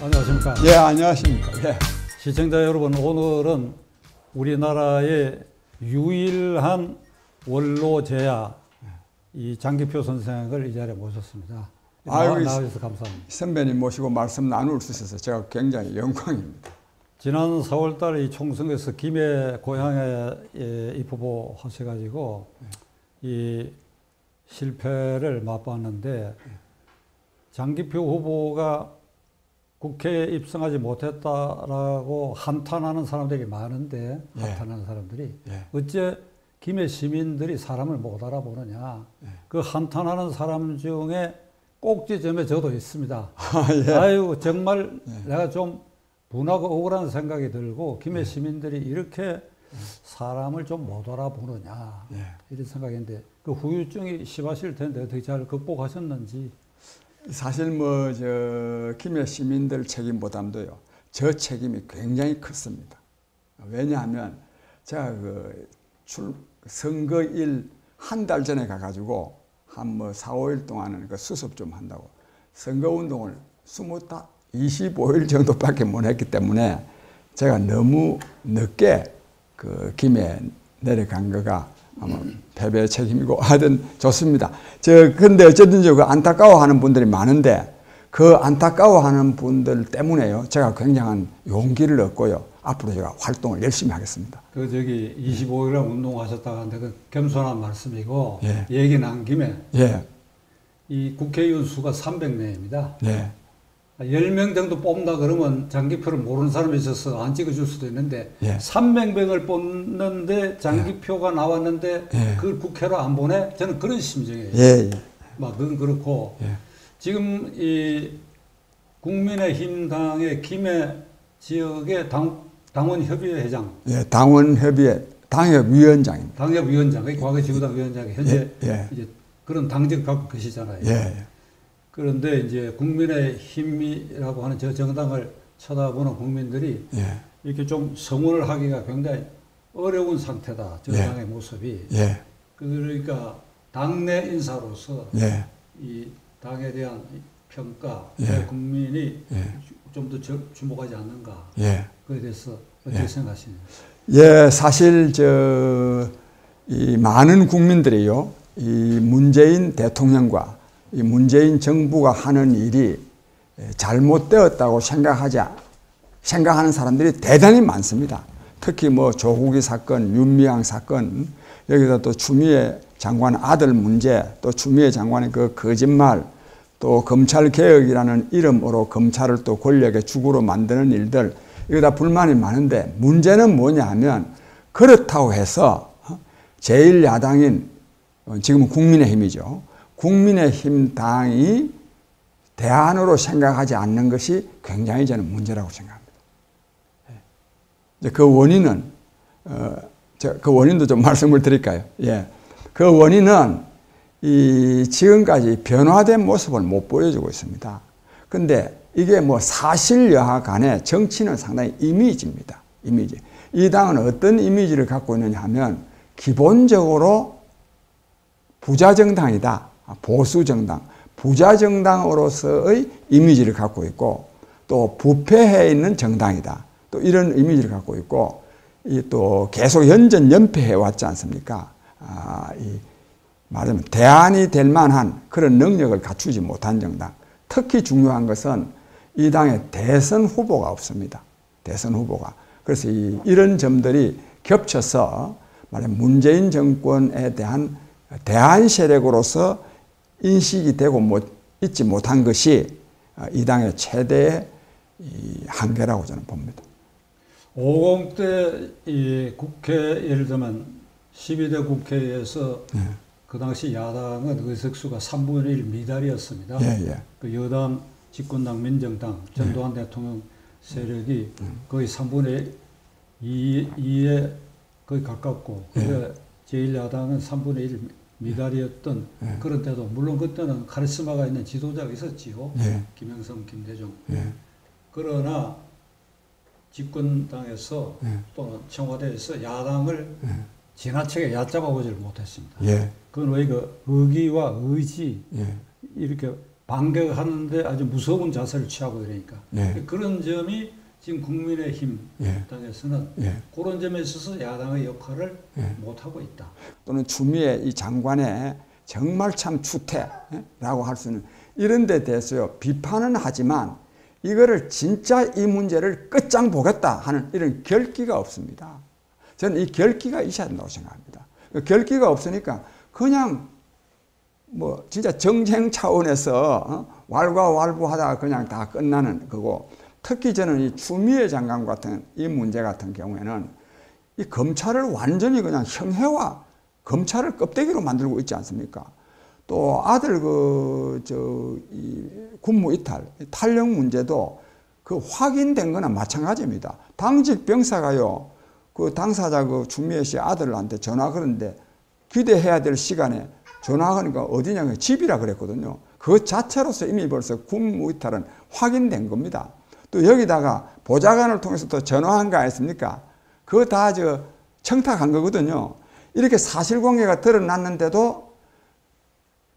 안녕하십니까. 예, 안녕하십니까. 예. 시청자 여러분, 오늘은 우리나라의 유일한 원로제야 이 장기표 선생을 이 자리에 모셨습니다. 나와주셔서 감사합니다. 선배님 모시고 말씀 나눌 수 있어서 제가 굉장히 영광입니다. 지난 4월달 이 총선에서 김해 고향에 입후보 하셔가지고 이 실패를 맛봤는데 장기표 후보가 국회에 입성하지 못했다라고 한탄하는 사람들이 많은데, 한탄하는 사람들이 어째 김해 시민들이 사람을 못 알아보느냐. 그 한탄하는 사람 중에 꼭지점에 저도 있습니다. 아이고 정말 내가 좀 분하고 억울한 생각이 들고 김해 시민들이 이렇게 사람을 좀 못 알아보느냐 이런 생각인데, 그 후유증이 심하실 텐데 어떻게 잘 극복하셨는지. 사실 김해 시민들 책임보다도요, 저 책임이 굉장히 컸습니다. 왜냐하면 제가 선거일 한 달 전에 가가지고 한 4, 5일 동안은 그 수습 좀 한다고 선거운동을 25일 정도밖에 못 했기 때문에 제가 너무 늦게 그 김해 내려간 거가 아마 패배의 책임이고 하여튼 좋습니다. 근데 어쨌든 그 안타까워하는 분들이 많은데 그 안타까워하는 분들 때문에요, 제가 굉장한 용기를 얻고요, 앞으로 제가 활동을 열심히 하겠습니다. 25일간 운동하셨다고 하는데 그 겸손한 말씀이고, 얘기 나온 김에 이 국회의원 수가 300명입니다. 10명 정도 뽑는다 그러면 장기표를 모르는 사람이 있어서 안 찍어줄 수도 있는데 300명을 뽑는데 장기표가 나왔는데 그걸 국회로 안 보내? 저는 그런 심정이에요. 그건 그렇고 지금 이 국민의힘당의 김해 지역의 당원협의회 회장, 당원협의회 당협위원장입니다. 당협위원장, 과거 지구당 위원장이 현재 이제 그런 당직을 갖고 계시잖아요. 그런데 이제 국민의힘이라고 하는 저 정당을 쳐다보는 국민들이 이렇게 좀 성원을 하기가 굉장히 어려운 상태다. 정당의 모습이. 그러니까 당내 인사로서 이 당에 대한 평가, 국민이 좀 더 주목하지 않는가. 그에 대해서 어떻게 생각하시나요? 사실 이 많은 국민들이요, 이 문재인 대통령과 이 문재인 정부가 하는 일이 잘못되었다고 생각하는 사람들이 대단히 많습니다. 특히 조국이 사건, 윤미향 사건, 여기다 또 추미애 장관 아들 문제, 또 추미애 장관의 그 거짓말, 또 검찰개혁이라는 이름으로 검찰을 또 권력의 주구로 만드는 일들, 이거 다 불만이 많은데 문제는 뭐냐 하면, 그렇다고 해서 제1야당인 지금은 국민의힘이죠. 국민의힘 당이 대안으로 생각하지 않는 것이 굉장히 저는 문제라고 생각합니다. 그 원인은, 그 원인도 좀 말씀을 드릴까요? 그 원인은 이 지금까지 변화된 모습을 못 보여주고 있습니다. 근데 이게 사실 여하 간에 정치는 상당히 이미지입니다. 이미지. 이 당은 어떤 이미지를 갖고 있느냐 하면, 기본적으로 부자정당이다. 보수정당, 부자정당으로서의 이미지를 갖고 있고, 또 부패해 있는 정당이다. 또 이런 이미지를 갖고 있고, 또 계속 연전연패해 왔지 않습니까? 말하자면 대안이 될 만한 그런 능력을 갖추지 못한 정당. 특히 중요한 것은 이 당에 대선 후보가 없습니다. 대선 후보가. 그래서 이런 점들이 겹쳐서 문재인 정권에 대한 대안 세력으로서 인식이 되고 있지 못한 것이 이 당의 최대의 한계라고 저는 봅니다. 50대 이 국회, 예를 들면 12대 국회에서 그 당시 야당은 의석수가 3분의 1 미달이었습니다. 그 여당, 집권당, 민정당, 전두환 대통령 세력이 거의 3분의 2에 거의 가깝고, 제1야당은 3분의 1 미달이었던 그런 때도, 물론 그때는 카리스마가 있는 지도자가 있었지요. 김영삼, 김대중. 그러나 집권당에서 또는 청와대에서 야당을 지나치게 얕잡아 보지를 못했습니다. 그건 왜 그 의기와 의지, 이렇게 반격하는데 아주 무서운 자세를 취하고 이러니까 예. 그런 점이 지금 국민의힘 예. 당에서는 예. 그런 점에 있어서 야당의 역할을 예. 못하고 있다. 또는 추미애 이 장관의 정말 참 추태라고 할 수 있는 이런 데 대해서요 비판은 하지만 이거를 진짜 이 문제를 끝장 보겠다 하는 이런 결기가 없습니다. 저는 이 결기가 있어야 된다고 생각합니다. 결기가 없으니까 그냥 뭐 진짜 정쟁 차원에서 왈가왈부하다가 그냥 다 끝나는 거고, 특히 저는 이 추미애 장관 같은 이 문제 같은 경우에는 이 검찰을 완전히 그냥 형해화, 검찰을 껍데기로 만들고 있지 않습니까? 또 아들 이 군무 이탈, 탈영 문제도 그 확인된 거나 마찬가지입니다. 당직 병사가요, 그 당사자 그 추미애 씨 아들한테 전화 그러는데 기대해야 될 시간에 전화하니까 어디냐, 집이라 그랬거든요. 그 자체로서 이미 벌써 군무 이탈은 확인된 겁니다. 또 여기다가 보좌관을 통해서 또 전화한 거 아니습니까? 그거 다 청탁한 거거든요. 이렇게 사실관계가 드러났는데도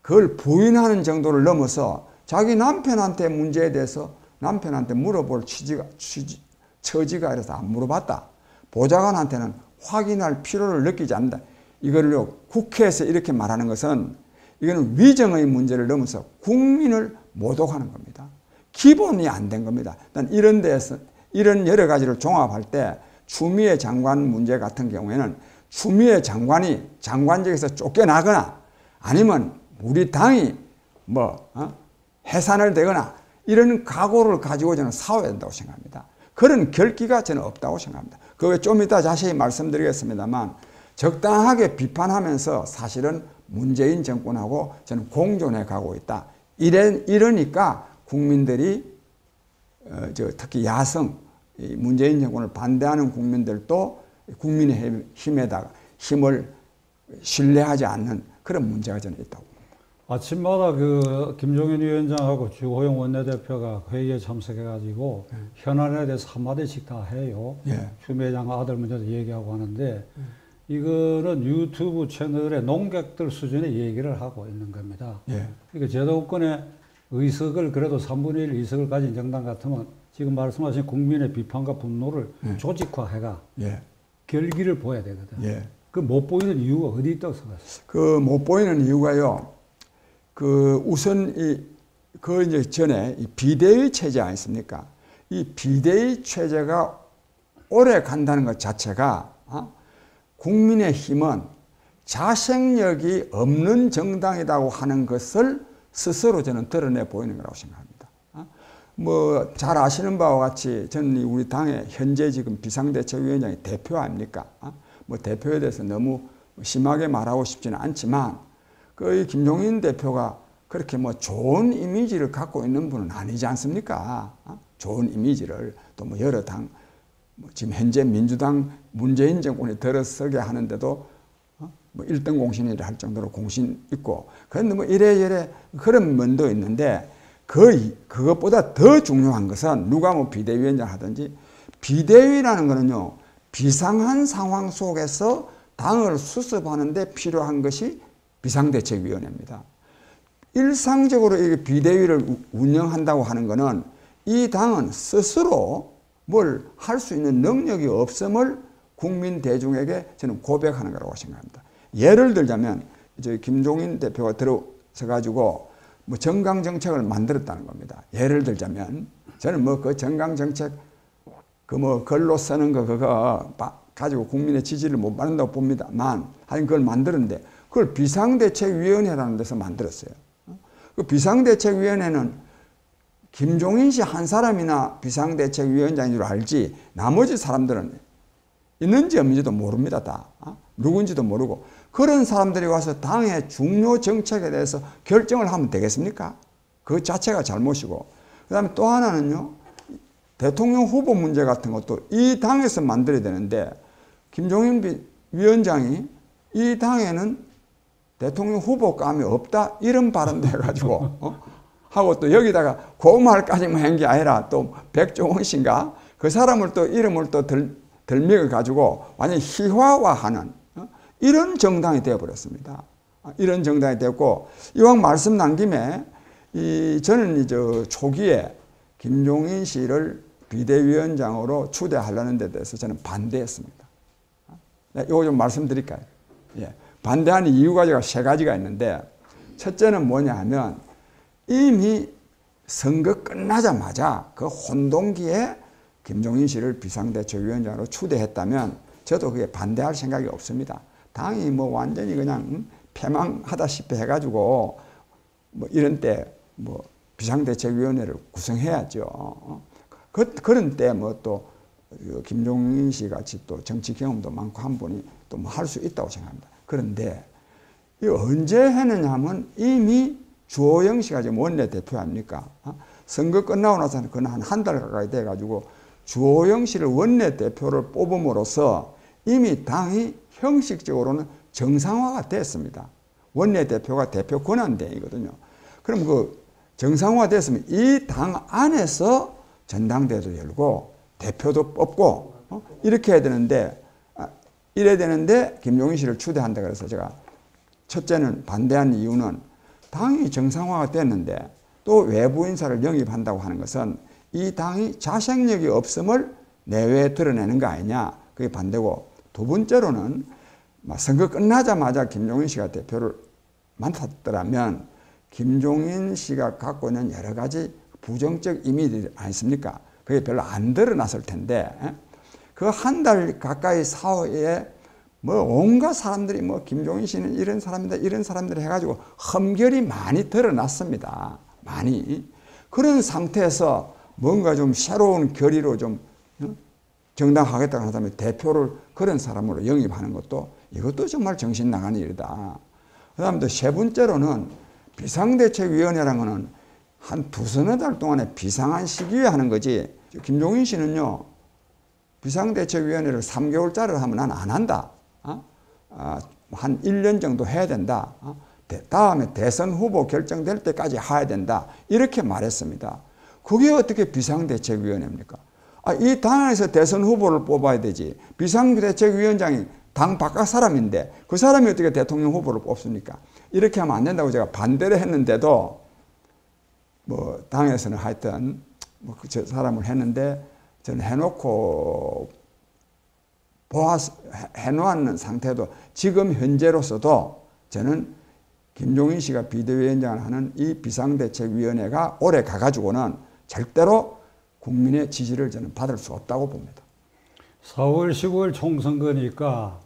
그걸 부인하는 정도를 넘어서 자기 남편한테 문제에 대해서 남편한테 물어볼 처지가 이래서 안 물어봤다. 보좌관한테는 확인할 필요를 느끼지 않는다. 이거를요, 국회에서 이렇게 말하는 것은 이거는 위정의 문제를 넘어서 국민을 모독하는 겁니다. 기본이 안 된 겁니다. 난 이런 데에서, 이런 여러 가지를 종합할 때 추미애 장관 문제 같은 경우에는 추미애 장관이 장관직에서 쫓겨나거나 아니면 우리 당이 해산을 되거나 이런 각오를 가지고 저는 싸워야 된다고 생각합니다. 그런 결기가 저는 없다고 생각합니다. 그거 좀 이따 자세히 말씀드리겠습니다만 적당하게 비판하면서 사실은 문재인 정권하고 저는 공존해 가고 있다. 이러니까 국민들이 특히 야성, 문재인 정권을 반대하는 국민들도 국민의힘에다가 힘을 신뢰하지 않는 그런 문제가 저는 있다고. 아침마다 그 김종인 위원장하고 주호영 원내대표가 회의에 참석해가지고 현안에 대해서 한마디씩 다 해요. 예. 추미애 장관 아들 문제도 얘기하고 하는데 이거는 유튜브 채널의 농객들 수준의 얘기를 하고 있는 겁니다. 예. 그러니까 제도권의 의석을 그래도 3분의 1 의석을 가진 정당 같으면 지금 말씀하신 국민의 비판과 분노를 조직화해가 결기를 보여야 되거든. 예. 그 못 보이는 이유가 어디 있다고 생각하세요? 그 못 보이는 이유가요. 우선 이제 전에 이 비대위 체제 아니습니까? 이 비대위 체제가 오래 간다는 것 자체가 국민의힘은 자생력이 없는 정당이라고 하는 것을 스스로 저는 드러내 보이는 거라고 생각합니다. 잘 아시는 바와 같이 저는 우리 당의 현재 지금 비상대책위원장이 대표 아닙니까? 대표에 대해서 너무 심하게 말하고 싶지는 않지만 이 김종인 대표가 그렇게 좋은 이미지를 갖고 있는 분은 아니지 않습니까? 좋은 이미지를 또 여러 당, 지금 현재 민주당 문재인 정권이 들어서게 하는데도 1등 공신이라 할 정도로 공신 있고, 그런데 이래저래 그런 면도 있는데 그것보다 더 중요한 것은 누가 비대위원장 하든지 비대위라는 거는요, 비상한 상황 속에서 당을 수습하는 데 필요한 것이 비상대책위원회입니다. 일상적으로 이 비대위를 운영한다고 하는 것은 이 당은 스스로 뭘 할 수 있는 능력이 없음을 국민 대중에게 저는 고백하는 거라고 생각합니다. 예를 들자면 김종인 대표가 들어서 가지고 정강정책을 만들었다는 겁니다. 예를 들자면 저는 그 정강정책 글로 쓰는 그거 가지고 국민의 지지를 못 받는다고 봅니다만, 하여튼 그걸 만들었는데 그걸 비상대책위원회라는 데서 만들었어요. 그 비상대책위원회는 김종인 씨 한 사람이나 비상대책위원장인 줄 알지 나머지 사람들은 있는지 없는지도 모릅니다. 다 누군지도 모르고 그런 사람들이 와서 당의 중요 정책에 대해서 결정을 하면 되겠습니까? 그 자체가 잘못이고, 그 다음에 또 하나는요, 대통령 후보 문제 같은 것도 이 당에서 만들어야 되는데 김종인 위원장이 이 당에는 대통령 후보감이 없다 이런 발언도 해가지고 하고 또 여기다가 그 말까지만 한 게 아니라 또 백종원 씨인가 그 사람을 또 이름을 또 덜먹여 가지고 완전히 희화화하는 이런 정당이 되어버렸습니다. 이런 정당이 되었고, 이왕 말씀 난 김에 저는 이제 초기에 김종인 씨를 비대위원장으로 추대하려는 데 대해서 저는 반대했습니다. 이거 좀 말씀드릴까요? 예. 반대하는 이유가 제가 세 가지가 있는데, 첫째는 뭐냐 하면, 이미 선거 끝나자마자 그 혼동기에 김종인 씨를 비상대책위원장으로 추대했다면 저도 그게 반대할 생각이 없습니다. 당이 뭐 완전히 그냥 패망하다시피 해가지고 뭐 이런 때 뭐 비상대책위원회를 구성해야죠. 그런 때 뭐 또 김종인 씨 같이 또 정치 경험도 많고 한 분이 또 뭐 할 수 있다고 생각합니다. 그런데 이 언제 했느냐 하면 이미 주호영 씨가 지금 원내대표 아닙니까? 선거 끝나고 나서는 그건 한 달 가까이 돼가지고 주호영 씨를 원내대표를 뽑음으로써 이미 당이 형식적으로는 정상화가 됐습니다. 원내대표가 대표 권한대행이거든요. 그럼 그 정상화가 됐으면 이 당 안에서 전당대회도 열고 대표도 뽑고 이렇게 해야 되는데, 이래야 되는데 김종인 씨를 추대한다 그래서 제가 첫째는 반대한 이유는, 당이 정상화가 됐는데 또 외부 인사를 영입한다고 하는 것은 이 당이 자생력이 없음을 내외에 드러내는 거 아니냐, 그게 반대고, 두 번째로는 선거 끝나자마자 김종인 씨가 대표를 맡았더라면 김종인 씨가 갖고 있는 여러 가지 부정적 이미지 아니십니까? 그게 별로 안 드러났을 텐데, 그 한 달 가까이 사후에 뭐 온갖 사람들이 뭐 김종인 씨는 이런 사람이다 이런 사람들 해가지고 험결이 많이 드러났습니다. 많이. 그런 상태에서 뭔가 좀 새로운 결의로 좀 정당하겠다고 하다면 대표를 그런 사람으로 영입하는 것도, 이것도 정말 정신 나가는 일이다. 그 다음에 또 세 번째로는 비상대책위원회라는 거는 한 두서너 달 동안에 비상한 시기에 하는 거지, 김종인 씨는요 비상대책위원회를 3개월짜리를 하면 난 안 한다. 한 1년 정도 해야 된다. 다음에 대선 후보 결정될 때까지 해야 된다. 이렇게 말했습니다. 그게 어떻게 비상대책위원회입니까? 이 당에서 대선 후보를 뽑아야 되지. 비상대책위원장이 당 바깥 사람인데 그 사람이 어떻게 대통령 후보를 뽑습니까? 이렇게 하면 안 된다고 제가 반대를 했는데도 뭐 당에서는 하여튼 뭐 저 사람을 했는데, 저는 해놓고 해놓은 상태도 지금 현재로서도 저는 김종인 씨가 비대위원장을 하는 이 비상대책위원회가 오래 가가지고는 절대로 국민의 지지를 저는 받을 수 없다고 봅니다. 4월 15일 총선거니까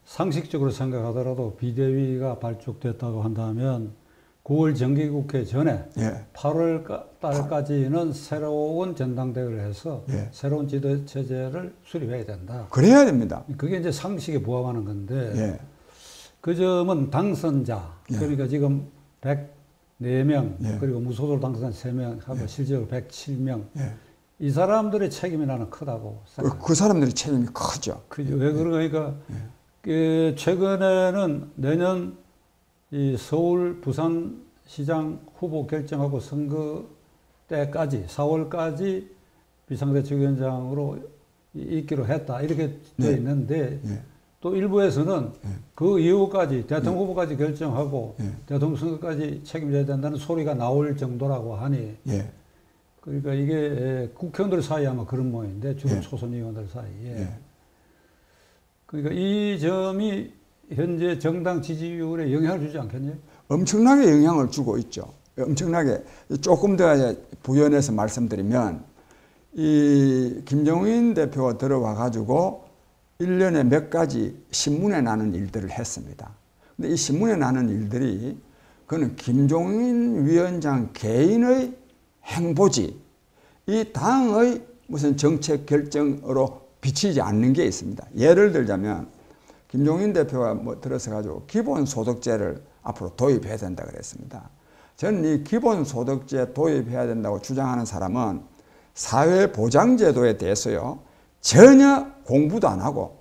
상식적으로 생각하더라도 비대위가 발족됐다고 한다면 9월 정기국회 전에 8월 달까지는 새로운 전당대회를 해서 새로운 지도체제를 수립해야 된다. 그래야 됩니다. 그게 이제 상식에 부합하는 건데, 그 점은 당선자, 그러니까 지금 104명, 그리고 무소속 당선자 3명 하고 실제로 107명, 이 사람들의 책임이 나는 크다고 생각합니다. 그 사람들의 책임이 크죠. 왜 그러니까 최근에는 내년 이 서울 부산시장 후보 결정하고 선거 때까지 4월까지 비상대책위원장으로 있기로 했다 이렇게 되어 있는데, 또 일부에서는 그 이후까지 대통령 후보까지 결정하고 대통령 선거까지 책임져야 된다는 소리가 나올 정도라고 하니, 그러니까 이게 국회의원들 사이에 아마 그런 모양인데, 주로 초선 의원들 사이에. 그러니까 이 점이 현재 정당 지지율에 영향을 주지 않겠냐? 엄청나게 영향을 주고 있죠. 엄청나게. 조금 더 부연해서 말씀드리면, 이 김종인 대표가 들어와 가지고 1년에 몇 가지 신문에 나는 일들을 했습니다. 근데 이 신문에 나는 일들이 그는 김종인 위원장 개인의 행보지, 이 당의 무슨 정책 결정으로 비치지 않는 게 있습니다. 예를 들자면 김종인 대표가 뭐 들어서 가지고 기본소득제를 앞으로 도입해야 된다 그랬습니다. 저는 이 기본소득제 도입해야 된다고 주장하는 사람은 사회보장제도에 대해서요 전혀 공부도 안 하고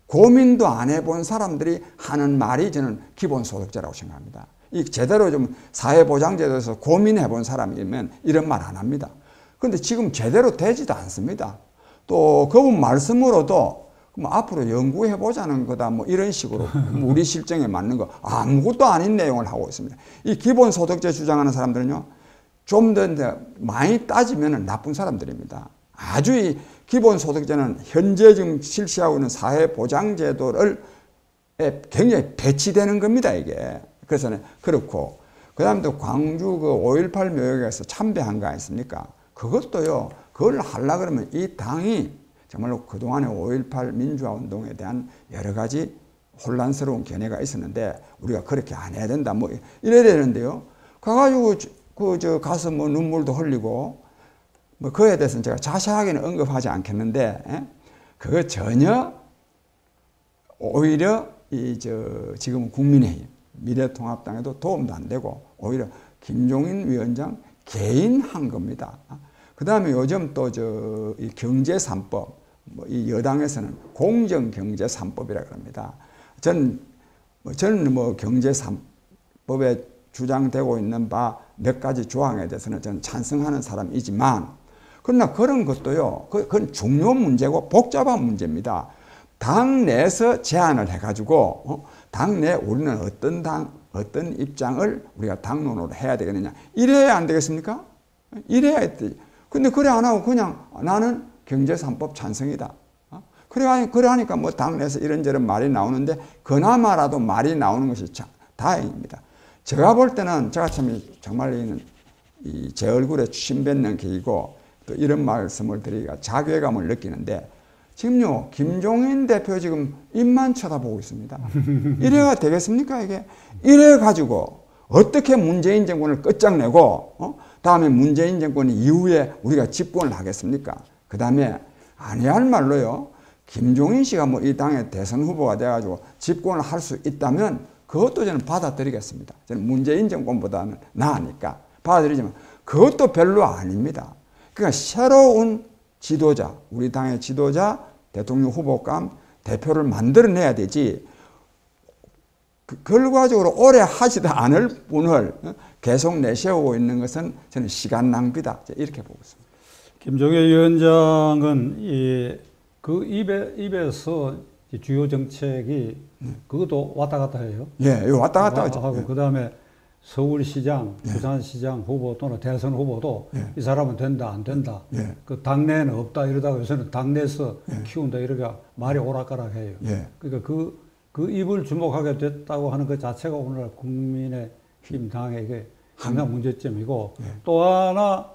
고민도 안 해본 사람들이 하는 말이 저는 기본소득제라고 생각합니다. 이 제대로 좀 사회보장제도에서 고민해 본 사람이면 이런 말 안 합니다. 그런데 지금 제대로 되지도 않습니다. 또 그분 말씀으로도 뭐 앞으로 연구해 보자는 거다 뭐 이런 식으로 우리 실정에 맞는 거 아무것도 아닌 내용을 하고 있습니다. 이 기본소득제 주장하는 사람들은요 좀 더 많이 따지면 나쁜 사람들입니다. 아주 이 기본소득제는 현재 지금 실시하고 있는 사회보장제도를 굉장히 배치되는 겁니다, 이게. 그래서 그렇고, 그 다음에 또 광주 그 5.18 묘역에서 참배한 거 아니습니까? 그것도요, 그걸 하려고 그러면 이 당이 정말로 그동안의 5.18 민주화 운동에 대한 여러 가지 혼란스러운 견해가 있었는데, 우리가 그렇게 안 해야 된다, 뭐, 이래야 되는데요. 가가지고, 가서 뭐 눈물도 흘리고, 뭐, 그에 대해서는 제가 자세하게는 언급하지 않겠는데, 그거 전혀, 오히려, 지금 국민의힘, 미래통합당에도 도움도 안 되고, 오히려 김종인 위원장 개인 한 겁니다. 그 다음에 요즘 또 이 경제 3법, 뭐 이 여당에서는 공정 경제 3법이라고 합니다. 저는 뭐 경제 3법에 주장되고 있는 바 몇 가지 조항에 대해서는 저는 찬성하는 사람이지만, 그러나 그런 것도요, 그건 중요한 문제고 복잡한 문제입니다. 당 내에서 제안을 해가지고, 당내 우리는 어떤 입장을 우리가 당론으로 해야 되겠느냐. 이래야 안 되겠습니까? 이래야 했지. 근데 그래 안 하고 그냥 나는 경제 3법 찬성이다. 그래 하니까 뭐 당내에서 이런저런 말이 나오는데, 그나마라도 말이 나오는 것이 다행입니다. 제가 볼 때는, 제가 참 정말 제 얼굴에 침 뱉는 계기고, 또 이런 말씀을 드리기가 자괴감을 느끼는데, 지금요, 김종인 대표 지금 입만 쳐다보고 있습니다. 이래가 되겠습니까, 이게? 이래가지고, 어떻게 문재인 정권을 끝장내고, 다음에 문재인 정권 이후에 우리가 집권을 하겠습니까? 그 다음에, 아니할 말로요, 김종인 씨가 뭐 이 당의 대선 후보가 돼가지고 집권을 할 수 있다면, 그것도 저는 받아들이겠습니다. 저는 문재인 정권보다는 나으니까 받아들이지만, 그것도 별로 아닙니다. 그러니까 새로운 지도자, 우리 당의 지도자, 대통령 후보감, 대표를 만들어내야 되지, 결과적으로 오래 하지도 않을 분을 계속 내세우고 있는 것은 저는 시간 낭비다, 이렇게 보고 있습니다. 김종인 위원장은 그 입에서 주요 정책이 그것도 왔다 갔다 해요. 예, 왔다 갔다 하고, 그 다음에 서울시장, 부산시장 후보 또는 대선 후보도 이 사람은 된다, 안 된다. 그 당내에는 없다 이러다가 요새는 당내에서 키운다 이러니까 말이 오락가락해요. 그러니까 그 입을 주목하게 됐다고 하는 것 자체가 오늘 국민의힘 당에게 상당한 문제점이고, 또 하나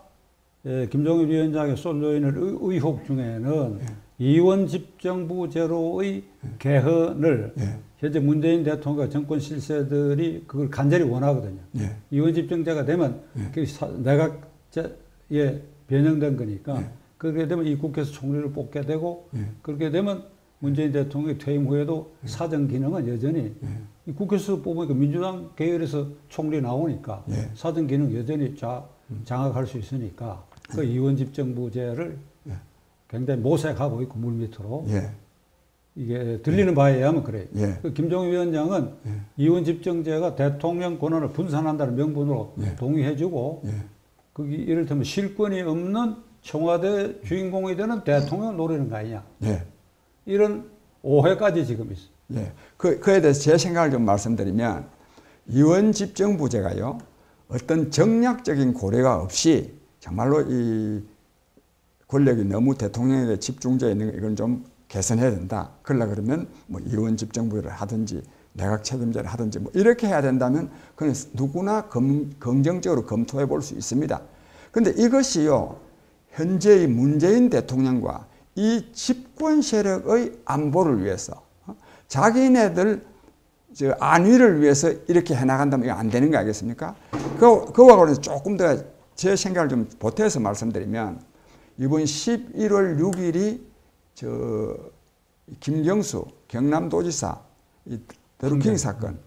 김종인 위원장의 쏠려 있는 의혹 중에는 이원 집정부제로의 개헌을 현재 문재인 대통령과 정권 실세들이 그걸 간절히 원하거든요. 이원 집정제가 되면 내각제에 변형된 거니까, 그렇게 되면 이 국회에서 총리를 뽑게 되고, 그렇게 되면 문재인 대통령이 퇴임 후에도 사정 기능은 여전히 이 국회에서 뽑으니까 민주당 계열에서 총리 나오니까 사정 기능 여전히 장악할 수 있으니까 그 이원 집정부제를 굉장히 모색하고 있고, 물밑으로. 이게 들리는 바에 의하면 그래요. 그 김종인 위원장은 이원 집정제가 대통령 권한을 분산한다는 명분으로 동의해주고, 그게 이를테면 실권이 없는 청와대 주인공이 되는 대통령을 노리는 거 아니냐. 이런 오해까지 지금 있어요. 그에 대해서 제 생각을 좀 말씀드리면, 이원 집정부제가요, 어떤 정략적인 고려가 없이 정말로 이 권력이 너무 대통령에게 집중되어 있는 거, 이건 좀 개선해야 된다. 그러면 뭐 이원 집정부를 하든지 내각 책임제를 하든지 뭐 이렇게 해야 된다면 그건 누구나 긍정적으로 검토해 볼 수 있습니다. 그런데 이것이요, 현재의 문재인 대통령과 이 집권 세력의 안보를 위해서, 자기네들 안위를 위해서 이렇게 해나간다면 이거 안 되는 거 아니겠습니까? 그와 관련해서 조금 더 제 생각을 좀 보태서 말씀드리면, 이번 11월 6일이 김경수 경남도지사 드루킹 사건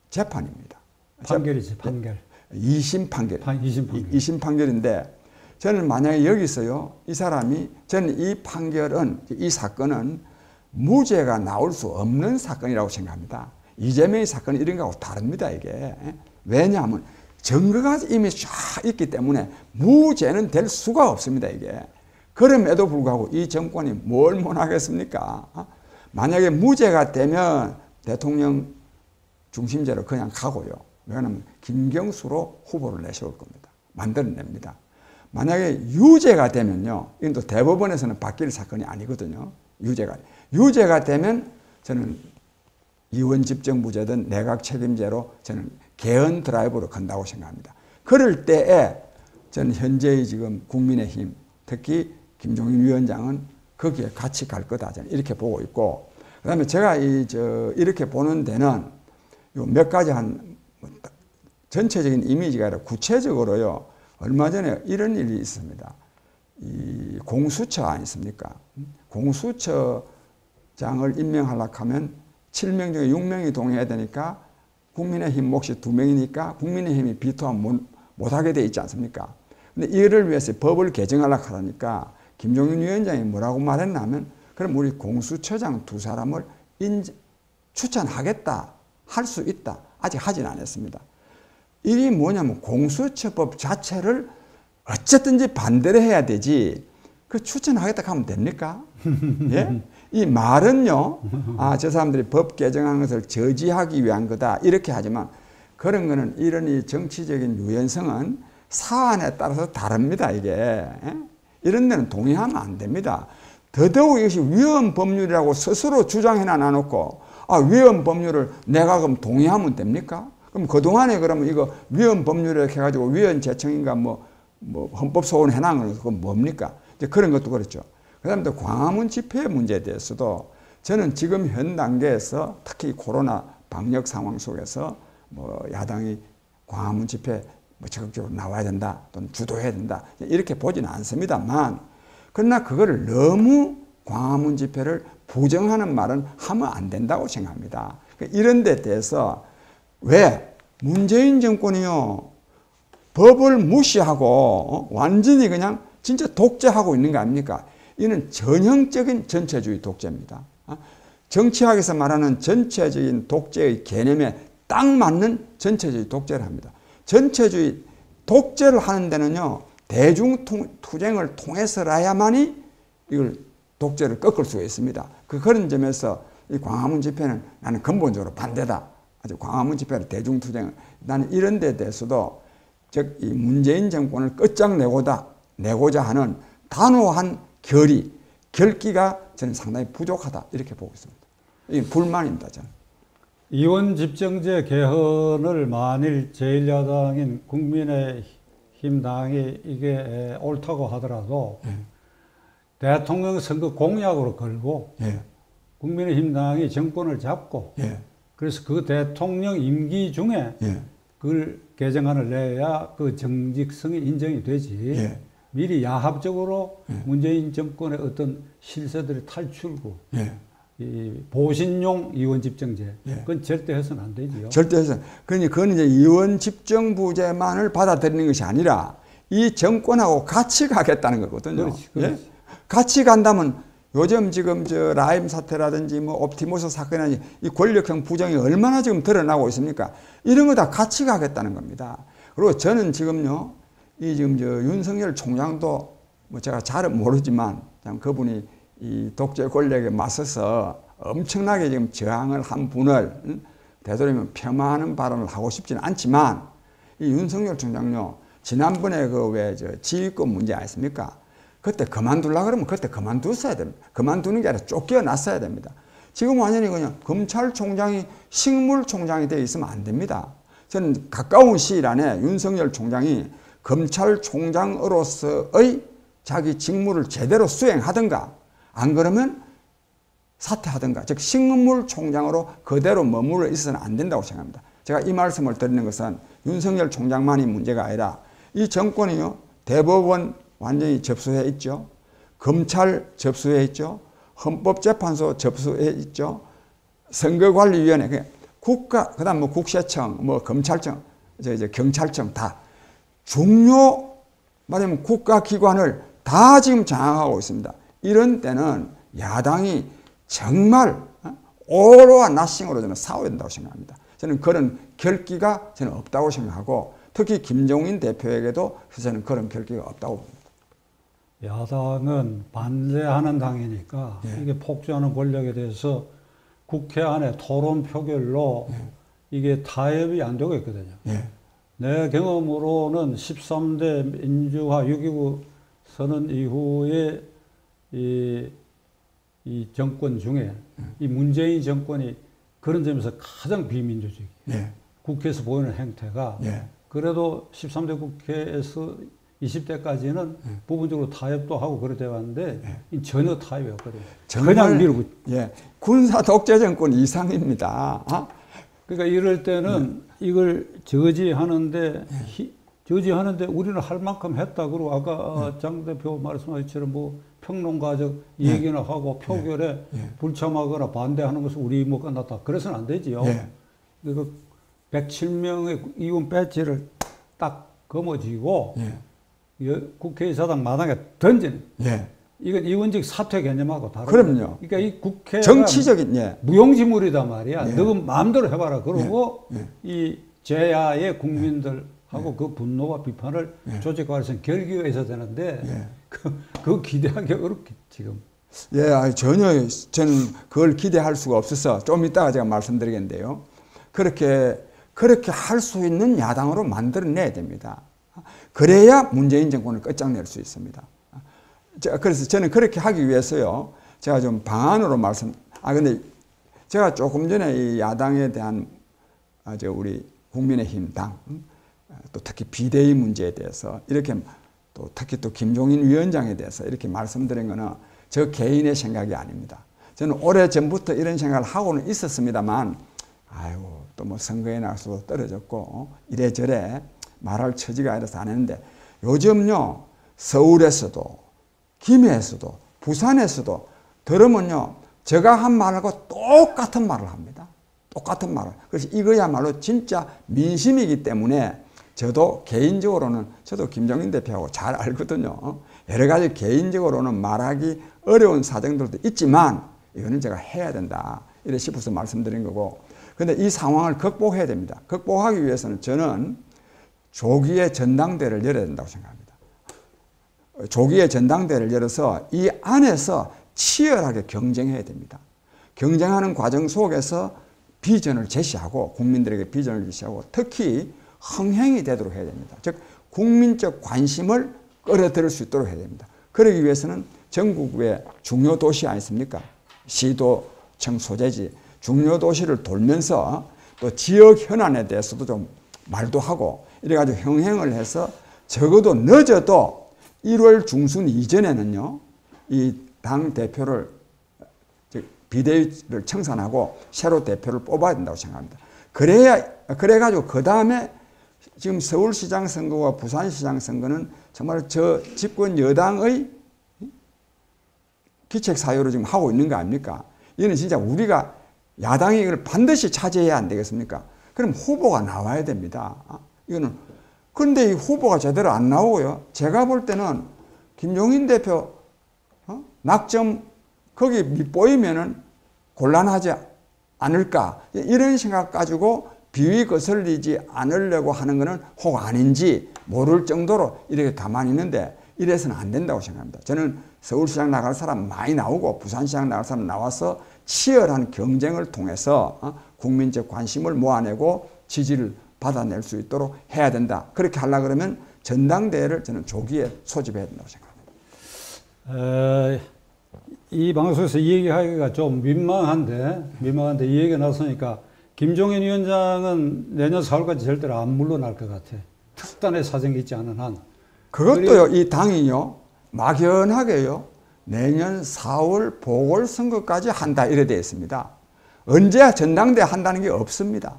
재판입니다. 판결이지, 판결. 2심 판결. 2심 판결인데, 저는 만약에 여기서요, 저는 이 사건은 무죄가 나올 수 없는 사건이라고 생각합니다. 이재명의 사건은 이런 거하고 다릅니다, 이게. 왜냐하면 증거가 이미 쫙 있기 때문에 무죄는 될 수가 없습니다, 이게. 그럼에도 불구하고 이 정권이 뭘 못하겠습니까? 만약에 무죄가 되면 대통령 중심제로 그냥 가고요. 왜냐하면 김경수로 후보를 내세울 겁니다. 만들어냅니다. 만약에 유죄가 되면요, 이건 또 대법원에서는 바뀔 사건이 아니거든요. 유죄가 되면 저는 이원 집정부제든 내각 책임제로 저는 개헌 드라이브로 간다고 생각합니다. 그럴 때에 저는 현재의 지금 국민의힘, 특히 김종인 위원장은 거기에 같이 갈 거다, 저는 이렇게 보고 있고, 그 다음에 제가 이렇게 보는 데는 몇 가지 전체적인 이미지가 아니라 구체적으로요, 얼마 전에 이런 일이 있습니다. 이 공수처 아니십니까? 공수처장을 임명하려고 하면 7명 중에 6명이 동의해야 되니까 국민의힘 몫이 2명이니까 국민의힘이 비토하면 못하게 돼 있지 않습니까? 근데 이를 위해서 법을 개정하려고 하니까 김종인 위원장이 뭐라고 말했나 하면 그럼 우리 공수처장 2사람을 추천하겠다, 할 수 있다. 아직 하진 않았습니다. 이게 뭐냐면 공수처법 자체를 어쨌든지 반대를 해야 되지 그 추천하겠다 하면 됩니까? 예? 이 말은요, 저 사람들이 법 개정한 것을 저지하기 위한 거다 이렇게 하지만 그런 거는 이런 이 정치적인 유연성은 사안에 따라서 다릅니다. 이게 이런 데는 동의하면 안 됩니다. 더더욱 이것이 위헌 법률이라고 스스로 주장해놔 놔놓고 위헌 법률을 내가 그럼 동의하면 됩니까? 그럼 그동안에 그러면 이거 위헌 법률을 해가지고 위헌 제청인가 뭐 헌법 소원 해놓은 건 그건 뭡니까? 이제 그런 것도 그렇죠. 그 다음에 또 광화문 집회 문제에 대해서도 저는 지금 현 단계에서 특히 코로나 방역 상황 속에서 뭐 야당이 광화문 집회 뭐 적극적으로 나와야 된다 또는 주도해야 된다 이렇게 보지는 않습니다만 그러나 그거를 너무 광화문 집회를 부정하는 말은 하면 안 된다고 생각합니다. 이런 데 대해서 왜 문재인 정권이요 법을 무시하고 완전히 그냥 진짜 독재하고 있는 거 아닙니까? 이는 전형적인 전체주의 독재입니다. 정치학에서 말하는 전체적인 독재의 개념에 딱 맞는 전체주의 독재를 합니다. 전체주의 독재를 하는 데는요 대중투쟁을 통해서라야만이 이걸 독재를 꺾을 수가 있습니다. 그런 점에서 이 광화문 집회는 나는 근본적으로 반대다. 아주 광화문 집회를 대중투쟁을 나는 이런 데 대해서도 즉 이 문재인 정권을 끝장내고자 하는 단호한 결기가 저는 상당히 부족하다 이렇게 보고 있습니다. 이게 불만입니다. 저는. 이원 집정제 개헌을 만일 제1야당인 국민의힘 당이 이게 옳다고 하더라도 대통령 선거 공약으로 걸고 국민의힘 당이 정권을 잡고 그래서 그 대통령 임기 중에 그걸 개정안을 내야 그 정직성이 인정이 되지 미리 야합적으로 문재인 정권의 어떤 실세들의 탈출구 이 보신용 이원 집정제 그건 절대 해서는 안 되지요. 절대 해서는. 그건 이제 이원 집정부제만을 받아들이는 것이 아니라 이 정권하고 같이 가겠다는 거거든요. 그렇지. 같이 간다면 요즘 지금 라임 사태라든지 뭐 옵티머스 사건이라든지 이 권력형 부정이 얼마나 지금 드러나고 있습니까? 이런 거 다 같이 가겠다는 겁니다. 그리고 저는 지금요, 지금 윤석열 총장도 뭐 제가 잘은 모르지만 그분이 이 독재 권력에 맞서서 엄청나게 지금 저항을 한 분을 되도록이면 폄하하는 발언을 하고 싶지는 않지만 이 윤석열 총장요, 지난번에 지휘권 문제 아니습니까? 그때 그만두려고 그러면 그때 그만뒀어야 됩니다. 그만두는 게 아니라 쫓겨났어야 됩니다. 지금 완전히 그냥 검찰총장이 식물총장이 되어 있으면 안 됩니다. 저는 가까운 시일 안에 윤석열 총장이 검찰총장으로서의 자기 직무를 제대로 수행하든가 안 그러면 사퇴하든가 즉 식물총장으로 그대로 머물러 있어서는 안 된다고 생각합니다. 제가 이 말씀을 드리는 것은 윤석열 총장만이 문제가 아니라 이 정권이요 대법원 완전히 접수해 있죠. 검찰 접수해 있죠. 헌법재판소 접수해 있죠. 선거관리위원회, 국가, 그 다음 국세청, 검찰청, 경찰청 다 중요, 말하면 국가기관을 다 지금 장악하고 있습니다. 이런 때는 야당이 정말 오로와 나싱으로 저는 싸워야 된다고 생각합니다. 저는 그런 결기가 저는 없다고 생각하고 특히 김종인 대표에게도 저는 그런 결기가 없다고 봅니다. 야당은 반대하는 당이니까 이게 폭주하는 권력에 대해서 국회 안에 토론 표결로 이게 타협이 안 되고 있거든요. 내 경험으로는 13대 민주화 6.29 선언 이후에 이 정권 중에 이 문재인 정권이 그런 점에서 가장 비민주적이에요. 네. 국회에서 보이는 행태가 그래도 13대 국회에서 20대까지는 부분적으로 타협도 하고 그래 왔는데 전혀 타협이 없거든요. 그냥 밀고. 군사 독재 정권 이상입니다. 그러니까 이럴 때는 이걸 저지하는데 우리는 할 만큼 했다. 그리고 아까 장 대표 말씀하신 것처럼 뭐 평론가적 얘기는 하고 표결에 불참하거나 반대하는 것은 우리 못 끝났다. 그래서는 안 되지요. 그러니까 107명의 의원 배지를 딱 거머쥐고 국회의사당 마당에 던지는. 이건 의원직 사퇴 개념하고 다르죠. 그럼요. 그러니까 이 국회가 정치적인 무용지물이단 말이야. 너 마음대로 해봐라. 그러고 이 제야의 국민들하고 그 분노와 비판을 조직화해서 결기가 있어야 되는데 그거 기대하기 어렵게 지금. 전혀 저는 그걸 기대할 수가 없어서 좀 이따가 제가 말씀드리겠는데요. 그렇게 할 수 있는 야당으로 만들어내야 됩니다. 그래야 문재인 정권을 끝장낼 수 있습니다. 그래서 저는 그렇게 하기 위해서요. 제가 좀 방안으로 근데 제가 조금 전에 이 야당에 대한 우리 국민의힘 당, 또 특히 비대위 문제에 대해서 이렇게 또 특히 또 김종인 위원장에 대해서 이렇게 말씀드린 거는 저 개인의 생각이 아닙니다. 저는 오래전부터 이런 생각을 하고는 있었습니다만, 또 뭐 선거에 나가서도 떨어졌고, 이래저래 말할 처지가 아니라서 안 했는데, 요즘요, 서울에서도, 김해에서도, 부산에서도 들으면요, 제가 한 말하고 똑같은 말을 합니다. 똑같은 말을. 그래서 이거야말로 진짜 민심이기 때문에 저도 개인적으로는, 저도 김종인 대표하고 잘 알거든요. 여러 가지 개인적으로는 말하기 어려운 사정들도 있지만, 이거는 제가 해야 된다. 이래 싶어서 말씀드린 거고. 근데 이 상황을 극복해야 됩니다. 극복하기 위해서는 저는 조기에 전당대회를 열어야 된다고 생각합니다. 조기에 전당대회를 열어서 이 안에서 치열하게 경쟁해야 됩니다. 경쟁하는 과정 속에서 비전을 제시하고 국민들에게 비전을 제시하고 특히 흥행이 되도록 해야 됩니다. 즉 국민적 관심을 끌어들일 수 있도록 해야 됩니다. 그러기 위해서는 전국의 중요 도시 아니십니까? 시도청 소재지 중요 도시를 돌면서 또 지역 현안에 대해서도 좀 말도 하고 이래가지고 흥행을 해서 적어도 늦어도 1월 중순 이전에는요, 이 당 대표를, 비대위를 청산하고 새로 대표를 뽑아야 된다고 생각합니다. 그래가지고 그 다음에 지금 서울시장 선거와 부산시장 선거는 정말 저 집권 여당의 기책 사유로 지금 하고 있는 거 아닙니까? 이거는 진짜 우리가 야당이 이걸 반드시 차지해야 안 되겠습니까? 그럼 후보가 나와야 됩니다. 이거는. 그런데 이 후보가 제대로 안 나오고요. 제가 볼 때는 김종인 대표 낙점 거기 밑보이면은 곤란하지 않을까 이런 생각 가지고 비위 거슬리지 않으려고 하는 것은 혹 아닌지 모를 정도로 이렇게 가만히 있는데 이래서는 안 된다고 생각합니다. 저는 서울시장 나갈 사람 많이 나오고 부산시장 나갈 사람 나와서 치열한 경쟁을 통해서 국민적 관심을 모아내고 지지를 받아낼 수 있도록 해야 된다. 그렇게 하려고 그러면 전당대회를 저는 조기에 소집해야 된다고 생각합니다. 이 방송에서 이 얘기하기가 좀 민망한데 이 얘기가 나서니까 김종인 위원장은 내년 4월까지 절대로 안 물러날 것 같아. 특단의 사정이 있지 않은 한. 그것도요, 이 당이요, 막연하게요, 내년 4월 보궐선거까지 한다 이래 되어 있습니다. 언제 전당대회 한다는 게 없습니다.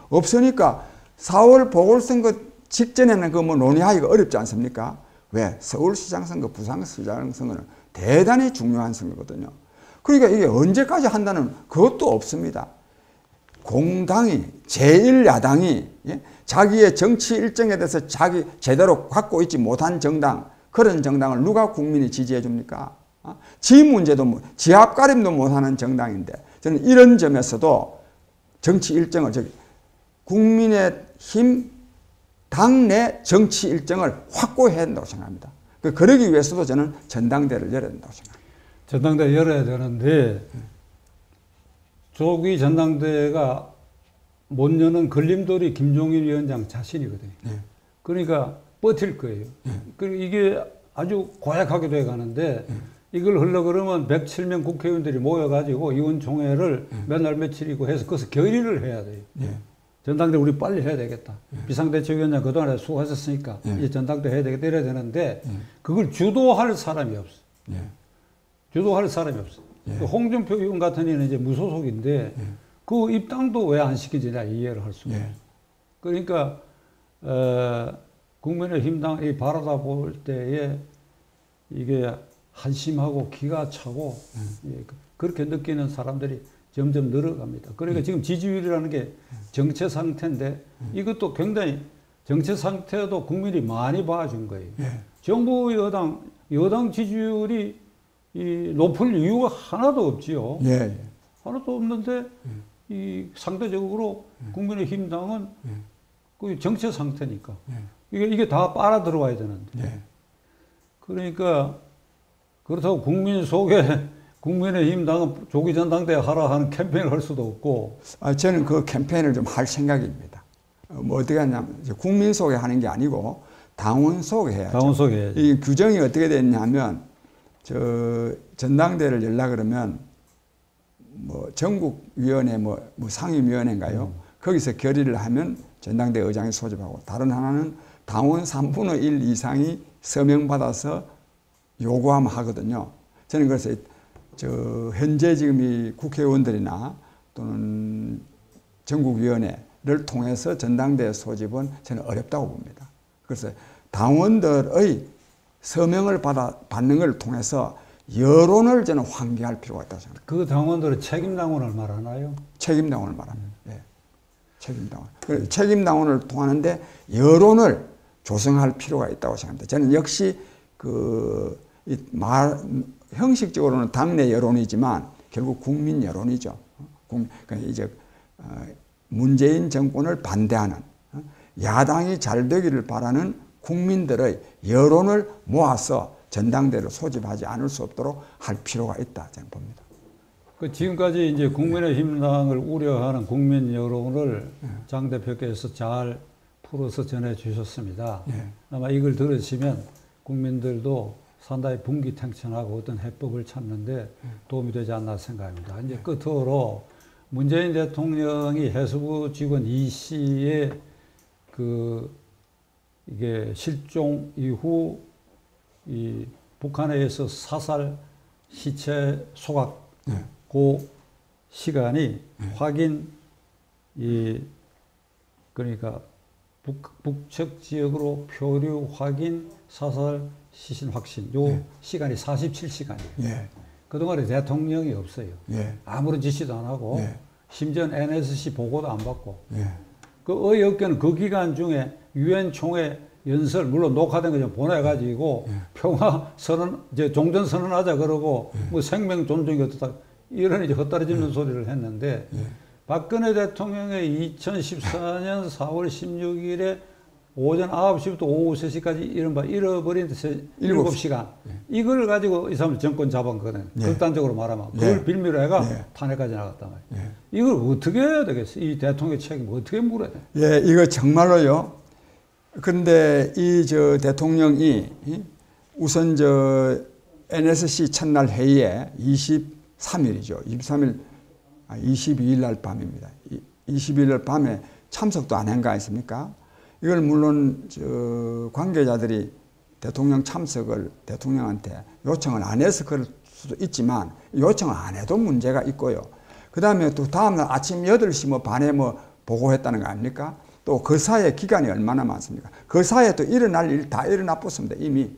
없으니까 4월 보궐선거 직전에는 그 뭐 논의하기가 어렵지 않습니까? 왜? 서울시장 선거, 부산시장 선거는 대단히 중요한 선거거든요. 그러니까 이게 언제까지 한다는 그것도 없습니다. 공당이, 제1야당이 자기의 정치 일정에 대해서 자기 제대로 갖고 있지 못한 정당, 그런 정당을 누가 국민이 지지해 줍니까? 지 문제도, 지 앞가림도 못하는 정당인데 저는 이런 점에서도 정치 일정을, 국민의힘 당내 정치 일정을 확고해야 된다고 생각합니다. 그러기 위해서도 저는 전당대회를 열어야 된다고 생각합니다. 전당대회 열어야 되는데 조기 전당대회가 못 여는 걸림돌이 김종인 위원장 자신이거든요. 그러니까 버틸 거예요. 그리고 이게 아주 고약하게 돼 가는데 이걸 하려고 그러면 107명 국회의원들이 모여가지고 의원총회를 몇 날 며칠이고 해서 거기서 결의를 해야 돼요. 전당대 우리 빨리 해야 되겠다. 비상대책위원장 그동안에 수고하셨으니까 이제 전당대 해야 되겠다 이래야 되는데 그걸 주도할 사람이 없어. 주도할 사람이 없어. 홍준표 의원 같은 이는 이제 무소속인데 그 입당도 왜 안 시키지 내가 이해를 할 수가 없어요. 그러니까 국민의힘당이 바라다 볼 때에 이게 한심하고 기가 차고 그렇게 느끼는 사람들이 점점 늘어갑니다. 그러니까 지금 지지율이라는 게 정체 상태인데 이것도 굉장히 정체 상태도 국민이 많이 봐준 거예요. 정부 여당 지지율이 높을 이유가 하나도 없지요. 하나도 없는데 이 상대적으로 국민의힘당은 그 정체 상태니까 이게 다 빨아 들어와야 되는데 그러니까 그렇다고 국민 속에 국민의힘당은 조기 전당대회 하라 하는 캠페인을 할 수도 없고. 저는 그 캠페인을 좀 할 생각입니다. 뭐 어떻게 하냐면 국민 속에 하는 게 아니고 당원 속에 해야죠. 당원 속에 해야죠. 이 규정이 어떻게 됐냐면 전당대회를 열라 그러면 뭐 전국위원회 뭐 상임위원회인가요? 거기서 결의를 하면 전당대회 의장이 소집하고 다른 하나는 당원 3분의 1 이상이 서명받아서 요구하면 하거든요. 저는 그래서 현재 지금 이 국회의원들이나 또는 전국위원회를 통해서 전당대회 소집은 저는 어렵다고 봅니다. 그래서 당원들의 서명을 받는 걸 통해서 여론을 저는 환기할 필요가 있다고 생각합니다. 그 당원들은 책임당원을 말하나요? 책임당원을 말합니다. 책임당원. 책임당원을 통하는데 여론을 조성할 필요가 있다고 생각합니다. 저는 역시 형식적으로는 당내 여론이지만 결국 국민 여론이죠. 그러니까 이제 문재인 정권을 반대하는 야당이 잘 되기를 바라는 국민들의 여론을 모아서 전당대회를 소집하지 않을 수 없도록 할 필요가 있다 저는 봅니다. 지금까지 이제 국민의힘당을 우려하는 국민 여론을 장 대표께서 잘 풀어서 전해 주셨습니다. 아마 이걸 들으시면 국민들도 상당히 분기탱천하고 어떤 해법을 찾는데 도움이 되지 않나 생각합니다. 이제 끝으로 문재인 대통령이 해수부 직원 이 씨의 이게 실종 이후 이 북한에 의해서 사살 시체 소각 그 시간이 확인 그러니까 북측 지역으로 표류 확인 사살 시신 확신 요 시간이 47시간이에요. 그동안에 대통령이 없어요. 아무런 지시도 안 하고 심지어 NSC 보고도 안 받고 그 어이없게는 그 기간 중에 유엔 총회 연설 물론 녹화된 거 좀 보내가지고 평화 선언 이제 종전 선언하자 그러고 뭐 생명 존중이 어떻다 이런 이제 헛다리짓는 소리를 했는데 박근혜 대통령의 2014년 4월 16일에 오전 9시부터 오후 3시까지 이른바 잃어버린 7시간 이걸 가지고 이 사람 정권 잡은 거거든요. 극단적으로 말하면 그걸 빌미로 해가 탄핵까지 나갔단 말이에요. 이걸 어떻게 해야 되겠어요? 이 대통령의 책임을 어떻게 물어야 돼요? 이거 정말로요. 그런데 이 대통령이 우선 NSC 첫날 회의에 23일이죠. 22일 날 밤입니다. 22일 날 밤에 참석도 안 한 거 아닙니까? 이걸 물론 관계자들이 대통령 참석을 대통령한테 요청을 안 해서 그럴 수도 있지만 요청을 안 해도 문제가 있고요. 그 다음에 또 다음날 아침 8시 반에 보고했다는 거 아닙니까? 또 그 사이에 기간이 얼마나 많습니까? 그 사이에 또 일어날 일 다 일어났었습니다, 이미.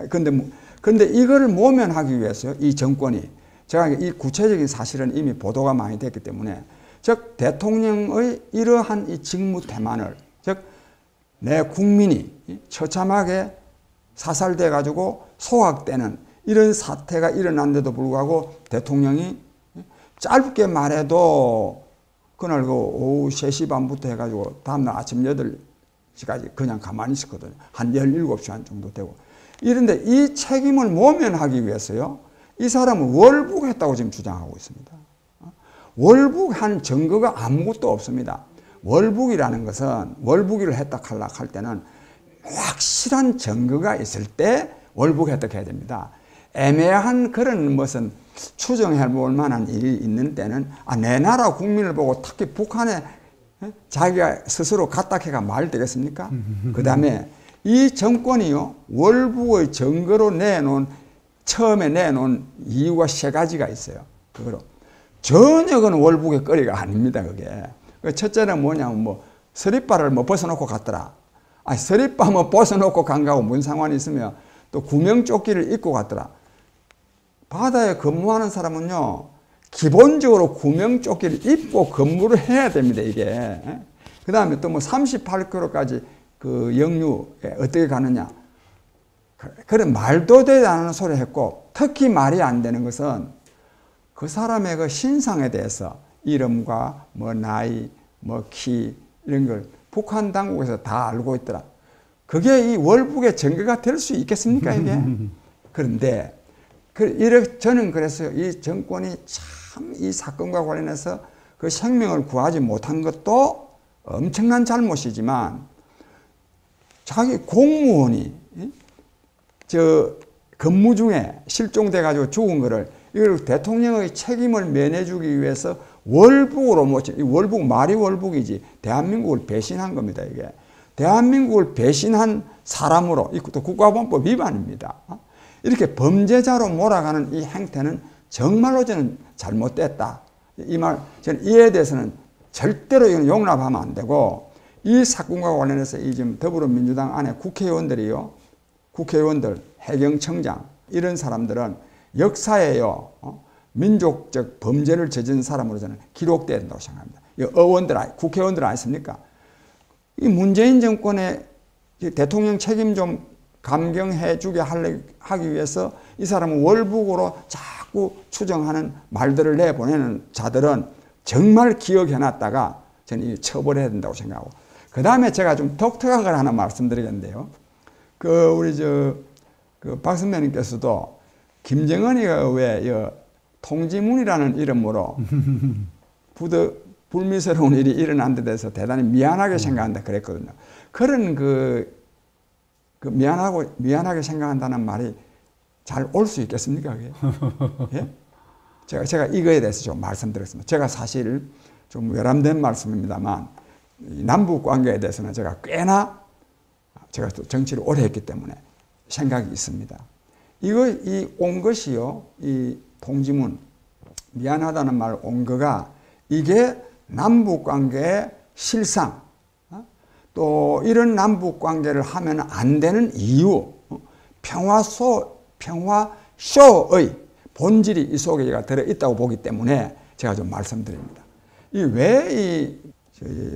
근데 이거를 모면하기 위해서요, 이 정권이. 제가 이 구체적인 사실은 이미 보도가 많이 됐기 때문에, 즉, 대통령의 이러한 이 직무 태만을, 즉, 내 국민이 처참하게 사살돼 가지고 소각되는 이런 사태가 일어났는데도 불구하고 대통령이 짧게 말해도 그날 오후 3시 반부터 해가지고 다음날 아침 8시까지 그냥 가만히 있었거든요. 한 17시간 정도 되고. 이런데 이 책임을 모면하기 위해서요, 이 사람은 월북했다고 지금 주장하고 있습니다. 월북한 증거가 아무것도 없습니다. 월북이라는 것은 월북이를 했다 할 때는 확실한 증거가 있을 때 월북했다 해야 됩니다. 애매한 그런 무슨 추정해 볼 만한 일이 있는 때는 내 나라 국민을 보고 특히 북한에 자기가 스스로 갖다 해가 말 되겠습니까? 그 다음에 이 정권이요 월북의 증거로 처음에 내놓은 이유가 3가지가 있어요. 그거로 전혀 그건 월북의 거리가 아닙니다. 그게 첫째는 뭐냐면 서리바를 벗어놓고 갔더라. 서리바 벗어놓고 간 거하고 무슨 상관이 있으며 또 구명조끼를 입고 갔더라. 바다에 근무하는 사람은요 기본적으로 구명조끼를 입고 근무를 해야 됩니다. 이게 그 다음에 또 38km까지 그 영유에 어떻게 가느냐 그런 말도 되지 않는 소리 했고 특히 말이 안 되는 것은 그 사람의 그 신상에 대해서 이름과 나이 키 이런 걸 북한 당국에서 다 알고 있더라. 그게 이 월북의 증거가 될 수 있겠습니까 이게? 그런데 저는 그래서 이 정권이 참 이 사건과 관련해서 그 생명을 구하지 못한 것도 엄청난 잘못이지만 자기 공무원이 근무 중에 실종돼 가지고 죽은 거를 이걸 대통령의 책임을 면해주기 위해서 월북으로 월북 말이 월북이지 대한민국을 배신한 겁니다. 이게 대한민국을 배신한 사람으로 이것도 국가보안법 위반입니다. 이렇게 범죄자로 몰아가는 이 행태는 정말로 저는 잘못됐다. 저는 이에 대해서는 절대로 이건 용납하면 안 되고 이 사건과 관련해서 이 지금 더불어민주당 안에 국회의원들, 해경청장 이런 사람들은 역사에요 민족적 범죄를 저지른 사람으로 저는 기록돼야 된다고 생각합니다. 국회의원들 아니십니까? 이 문재인 정권의 대통령 책임 좀 감경해 주게 하기 위해서 이 사람은 월북으로 자꾸 추정하는 말들을 내보내는 자들은 정말 기억해놨다가 저는 처벌해야 된다고 생각하고 그 다음에 제가 좀 독특한 걸 하나 말씀드리겠는데요. 우리 박 선배님께서도 김정은이가 왜 통지문이라는 이름으로 불미스러운 일이 일어난 데 대해서 대단히 미안하게 생각한다 그랬거든요. 그런 미안하게 생각한다는 말이 잘 올 수 있겠습니까? 그게? 예? 제가 이거에 대해서 좀 말씀드렸습니다. 제가 사실 좀 외람된 말씀입니다만 남북 관계에 대해서는 제가 꽤나 제가 또 정치를 오래 했기 때문에 생각이 있습니다. 온 것이요, 이 통지문, 미안하다는 말 온 거가 이게 남북 관계의 실상, 또 이런 남북 관계를 하면 안 되는 이유, 평화쇼의 본질이 이 속에 들어있다고 보기 때문에 제가 좀 말씀드립니다. 왜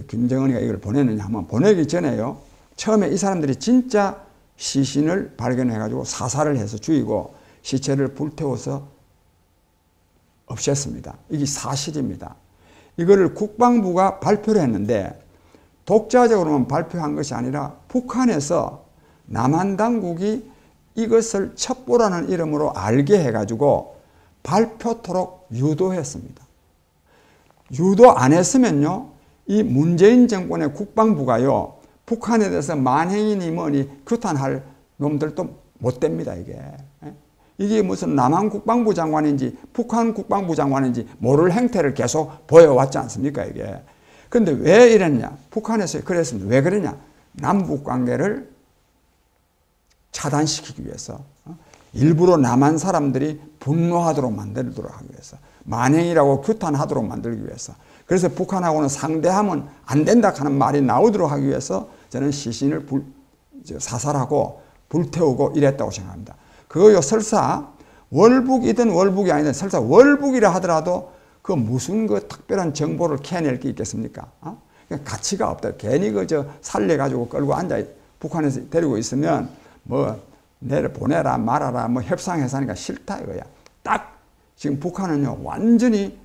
김정은이가 이걸 보냈느냐 하면 보내기 전에요. 처음에 이 사람들이 진짜 시신을 발견해가지고 사살을 해서 죽이고 시체를 불태워서 없앴습니다. 이게 사실입니다. 이거를 국방부가 발표를 했는데 독자적으로만 발표한 것이 아니라 북한에서 남한 당국이 이것을 첩보라는 이름으로 알게 해가지고 발표토록 유도했습니다. 유도 안 했으면요, 이 문재인 정권의 국방부가요, 북한에 대해서 만행이니 뭐니 규탄할 놈들도 못 됩니다, 이게. 이게 무슨 남한 국방부 장관인지 북한 국방부 장관인지 모를 행태를 계속 보여왔지 않습니까, 이게. 그런데 왜 이랬냐? 북한에서 그랬습니다. 왜 그러냐? 남북 관계를 차단시키기 위해서, 일부러 남한 사람들이 분노하도록 만들도록 하기 위해서, 만행이라고 규탄하도록 만들기 위해서, 그래서 북한하고는 상대하면 안 된다 하는 말이 나오도록 하기 위해서 저는 시신을 사살하고 불태우고 이랬다고 생각합니다. 그거요, 설사 월북이든 월북이 아니든 설사 월북이라 하더라도 그 무슨 특별한 정보를 캐낼 게 있겠습니까? 가치가 없다. 괜히 살려가지고 끌고 앉아 북한에서 데리고 있으면 내려 보내라 말아라 협상해서 하니까 싫다 이거야. 딱 지금 북한은요 완전히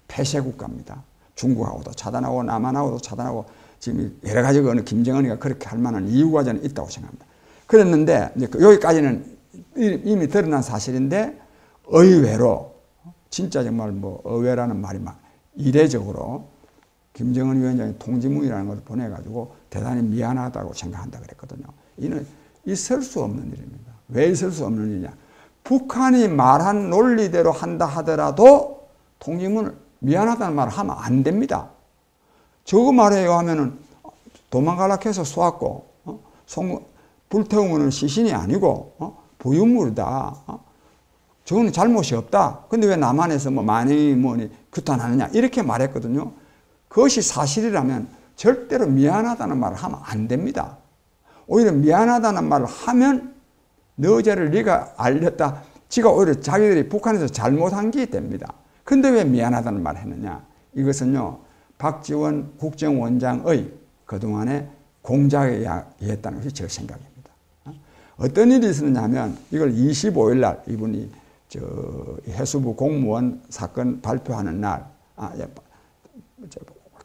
폐쇄 국가입니다. 중국하고도 차단하고 남한하고도 차단하고 지금 여러 가지 김정은이가 그렇게 할 만한 이유가 저는 있다고 생각합니다. 그랬는데 이제 여기까지는 이미 드러난 사실인데 의외로 진짜 정말 의외라는 말이 막 이례적으로 김정은 위원장이 통지문이라는 것을 보내가지고 대단히 미안하다고 생각한다 그랬거든요. 이는 있을 수 없는 일입니다. 왜 있을 수 없는 일이냐? 북한이 말한 논리대로 한다 하더라도 통지문을 미안하다는 말을 하면 안 됩니다. 저거 말해요 하면은 도망가려고 해서 쏘았고 불태운 거는 시신이 아니고 부유물이다. 저거는 잘못이 없다. 근데 왜 남한에서 뭐 만행이 뭐니 규탄하느냐 이렇게 말했거든요. 그것이 사실이라면 절대로 미안하다는 말을 하면 안 됩니다. 오히려 미안하다는 말을 하면 너 죄를 네가 알렸다. 지가 오히려 자기들이 북한에서 잘못한 게 됩니다. 근데 왜 미안하다는 말을 했느냐. 이것은요. 박지원 국정원장의 그동안의 공작에 의했다는 것이 제 생각입니다. 어떤 일이 있었냐면 이걸 25일 날 이분이 해수부 공무원 사건 발표하는 날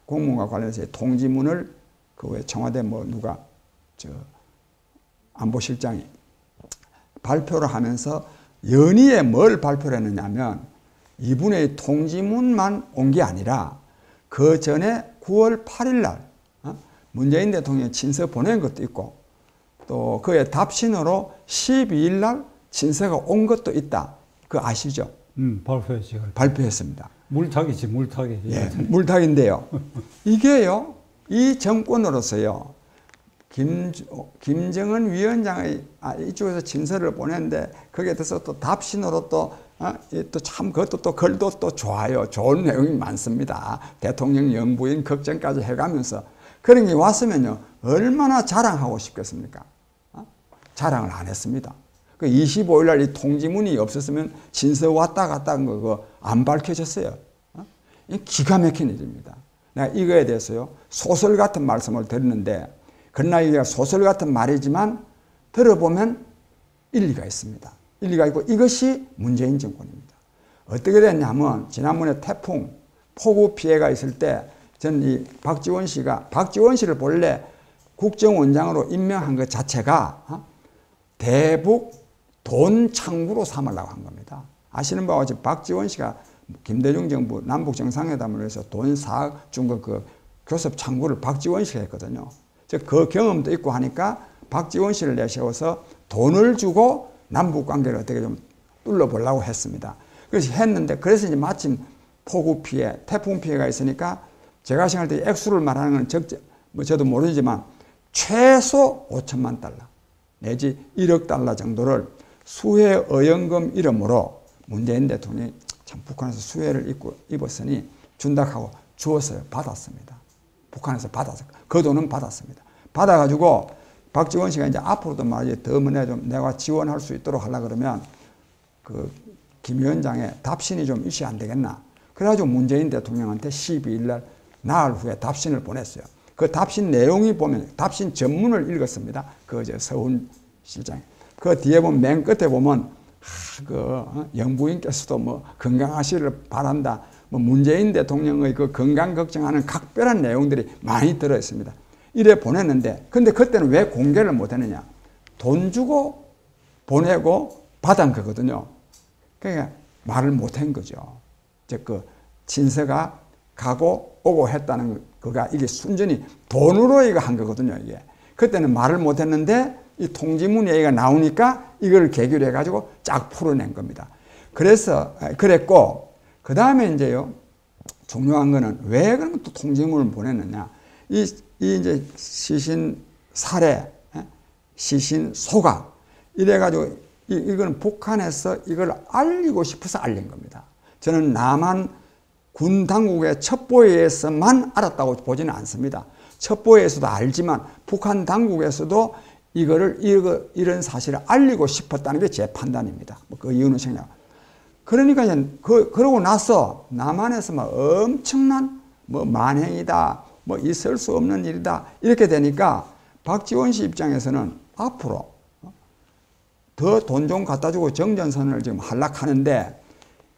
공무원과 관련해서 통지문을 그 청와대 누가 안보실장이 발표를 하면서 연이에 뭘 발표를 했느냐면 이분의 통지문만 온 게 아니라 그 전에 9월 8일 날 문재인 대통령이 친서 보낸 것도 있고 또 그의 답신으로 12일 날 친서가 온 것도 있다. 그거 아시죠? 발표했지. 발표했습니다. 물타기지, 물타기. 예, 물타기인데요. 이게요, 이 정권으로서요, 김정은 위원장의 이쪽에서 친서를 보냈는데 거기에 대해서 또 답신으로 또 참 그것도 또 글도 또 좋아요. 좋은 내용이 많습니다. 대통령 영부인 걱정까지 해가면서 그런 게 왔으면요, 얼마나 자랑하고 싶겠습니까? 자랑을 안 했습니다. 그 25일 날 이 통지문이 없었으면 친서 왔다 갔다 한 거 안 밝혀졌어요. 기가 막힌 일입니다. 내가 이거에 대해서요, 소설 같은 말씀을 드리는데, 그러나 이게 소설 같은 말이지만 들어보면 일리가 있습니다. 일리가 있고 이것이 문재인 정권입니다. 어떻게 됐냐면 지난번에 태풍, 폭우 피해가 있을 때 전 이 박지원 씨를 본래 국정원장으로 임명한 것 자체가 대북 돈 창구로 삼으려고 한 겁니다. 아시는 바와 같이 박지원 씨가 김대중 정부 남북 정상회담을 위해서 돈 4억 준 거 그 교섭 창구를 박지원 씨가 했거든요. 즉 그 경험도 있고 하니까 박지원 씨를 내세워서 돈을 주고 남북 관계를 어떻게 좀 뚫어보려고 했습니다. 그래서 했는데 그래서 이제 마침 폭우 피해, 태풍 피해가 있으니까 제가 생각할 때 액수를 말하는 건 저도 모르지만 최소 5천만 달러 내지 1억 달러 정도를 수해 어연금 이름으로 문재인 대통령이 참 북한에서 수해를 입었으니 준다고 하고 주었어요. 받았습니다. 북한에서 받았어요. 그 돈은 받았습니다. 받아가지고 박지원 씨가 이제 앞으로도 말이지 더 내가 지원할 수 있도록 하려고 그러면 그 김 위원장의 답신이 좀 있어야 안 되겠나. 그래가지고 문재인 대통령한테 12일 날 나흘 후에 답신을 보냈어요. 그 답신 내용이 보면 답신 전문을 읽었습니다. 서훈 실장이. 그 뒤에 보면 맨 끝에 보면 영부인께서도 뭐 건강하시기를 바란다. 뭐 문재인 대통령의 그 건강 걱정하는 각별한 내용들이 많이 들어 있습니다. 이래 보냈는데 근데 그때는 왜 공개를 못 했느냐. 돈 주고 보내고 받은 거거든요. 그러니까 말을 못 한 거죠. 즉 그 친서가 가고 오고 했다는 거가 이게 순전히 돈으로 이거 한 거거든요. 이게 그때는 말을 못 했는데 이 통지문 얘기가 나오니까 이걸 계기로 해가지고 쫙 풀어낸 겁니다. 그래서 그랬고 그 다음에 이제요 중요한 거는 왜 그러면 또 통지문을 보냈느냐. 이 이제 시신 살해, 시신 소각 이래가지고 이건 북한에서 이걸 알리고 싶어서 알린 겁니다. 저는 남한 군 당국의 첩보에서만 알았다고 보지는 않습니다. 첩보에서도 알지만 북한 당국에서도 이런 사실을 알리고 싶었다는 게 제 판단입니다. 그 이유는 생략. 그러니까 이제 그러고 나서 남한에서 막 엄청난 뭐 만행이다, 뭐 있을 수 없는 일이다 이렇게 되니까 박지원 씨 입장에서는 앞으로 더 돈 좀 갖다 주고 정전선을 지금 하락하는데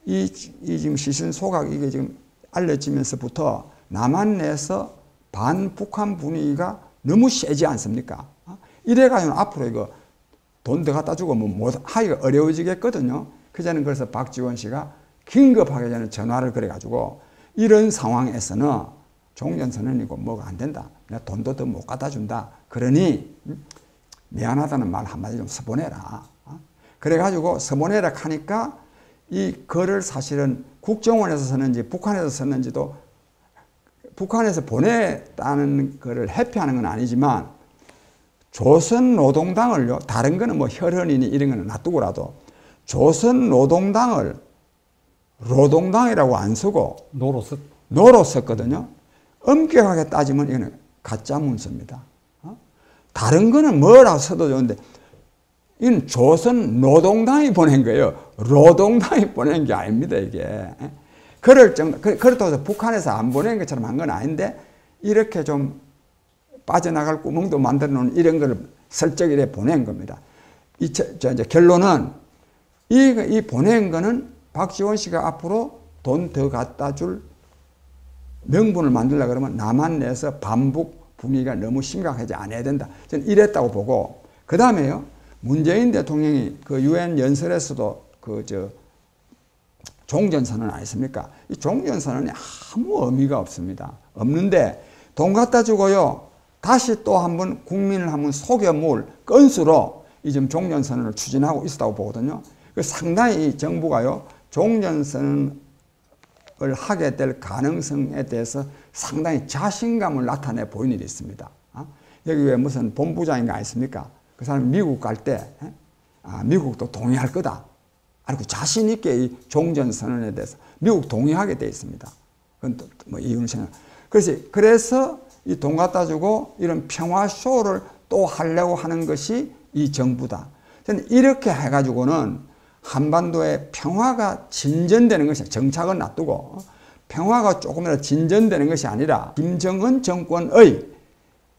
이 지금 시신 소각 이게 지금 알려지면서부터 남한 내에서 반북한 분위기가 너무 세지 않습니까? 이래가지고 앞으로 이거 돈 더 갖다 주고 뭐 하기가 어려워지겠거든요. 그전에 그래서 박지원 씨가 긴급하게 저는 전화를 그래가지고 이런 상황에서는 종전선언이고 뭐가 안 된다. 내가 돈도 더 못 갖다 준다. 그러니 미안하다는 말 한마디 좀 써보내라. 그래가지고 써보내라 하니까 이 글을 사실은 국정원에서 썼는지 북한에서 썼는지도 북한에서 보냈다는 것을 회피하는 건 아니지만 조선노동당을요, 다른 거는 뭐 혈흔이니 이런 거는 놔두고라도 조선노동당을 노동당이라고 안 쓰고 노로 썼거든요. 엄격하게 따지면 이거는 가짜 문서입니다. 다른 거는 뭐라고 써도 좋은데 이건 조선노동당이 보낸 거예요. 노동당이 보낸 게 아닙니다, 이게. 그렇다고 해서 북한에서 안 보낸 것처럼 한 건 아닌데 이렇게 좀 빠져나갈 구멍도 만들어 놓은 이런 걸 설정 이래 보낸 겁니다. 이제 결론은 이 보낸 거는 박지원 씨가 앞으로 돈 더 갖다 줄 명분을 만들려고 그러면 남한 내에서 반북 분위기가 너무 심각하지 않아야 된다. 저는 이랬다고 보고, 그 다음에요, 문재인 대통령이 그 유엔 연설에서도 종전선언 아니십니까? 이 종전선언이 아무 의미가 없습니다. 없는데 돈 갖다 주고요, 다시 또 한번 국민을 한번 속여물 건수로 이 지금 종전선언을 추진하고 있었다고 보거든요. 상당히 이 정부가요, 종전선언을 하게 될 가능성에 대해서 상당히 자신감을 나타내 보이는 일이 있습니다. 여기 왜 무슨 본부장인가 아니십니까? 그 사람이 미국 갈 때, 미국도 동의할 거다. 아니, 자신 있게 이 종전선언에 대해서 미국 동의하게 돼 있습니다. 그건 또 뭐 이유는 생각. 그래서 이 돈 갖다 주고 이런 평화쇼를 또 하려고 하는 것이 이 정부다. 저는 이렇게 해가지고는 한반도의 평화가 진전되는 것이, 정착은 놔두고 평화가 조금이라도 진전되는 것이 아니라 김정은 정권의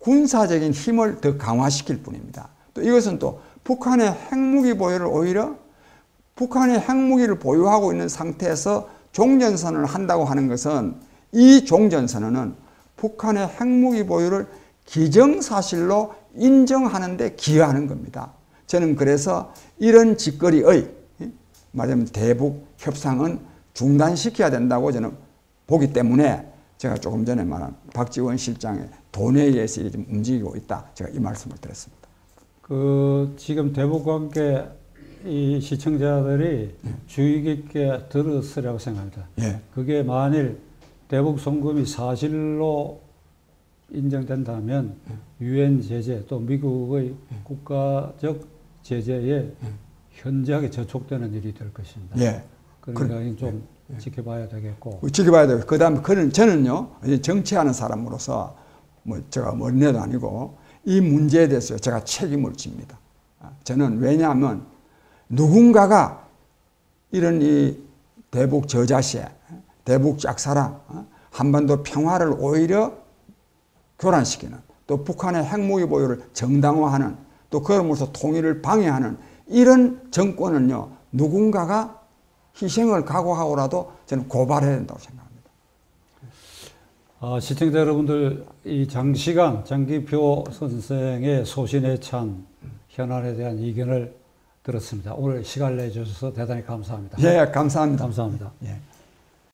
군사적인 힘을 더 강화시킬 뿐입니다. 또 이것은 또 북한의 핵무기 보유를 오히려 북한이 핵무기를 보유하고 있는 상태에서 종전선언을 한다고 하는 것은 이 종전선언은 북한의 핵무기 보유를 기정사실로 인정하는 데 기여하는 겁니다. 저는 그래서 이런 짓거리의 말하자면 대북 협상은 중단시켜야 된다고 저는 보기 때문에 제가 조금 전에 말한 박지원 실장의 돈에 의해서 좀 움직이고 있다. 제가 이 말씀을 드렸습니다. 지금 대북 관계 이 시청자들이 주의 깊게 들었으라고 생각합니다. 예. 그게 만일 대북 송금이 사실로 인정된다면 유엔 제재 또 미국의 국가적 제재에 현저하게 저촉되는 일이 될 것입니다. 예. 그러니까 좀 지켜봐야 되겠고. 지켜봐야 되고, 그 다음에 저는요, 정치하는 사람으로서 뭐 제가 어린애도 아니고 이 문제에 대해서 제가 책임을 집니다. 저는 왜냐하면 누군가가 이런 이 대북 저자세, 대북 짝사랑, 한반도 평화를 오히려 교란시키는, 또 북한의 핵무기 보유를 정당화하는, 또 그러면서 통일을 방해하는 이런 정권은요, 누군가가 희생을 각오하고라도 저는 고발해야 된다고 생각합니다. 시청자 여러분들, 이 장시간 장기표 선생의 소신에 찬 현안에 대한 의견을 들었습니다. 오늘 시간 내주셔서 대단히 감사합니다. 예, 감사합니다. 감사합니다. 예.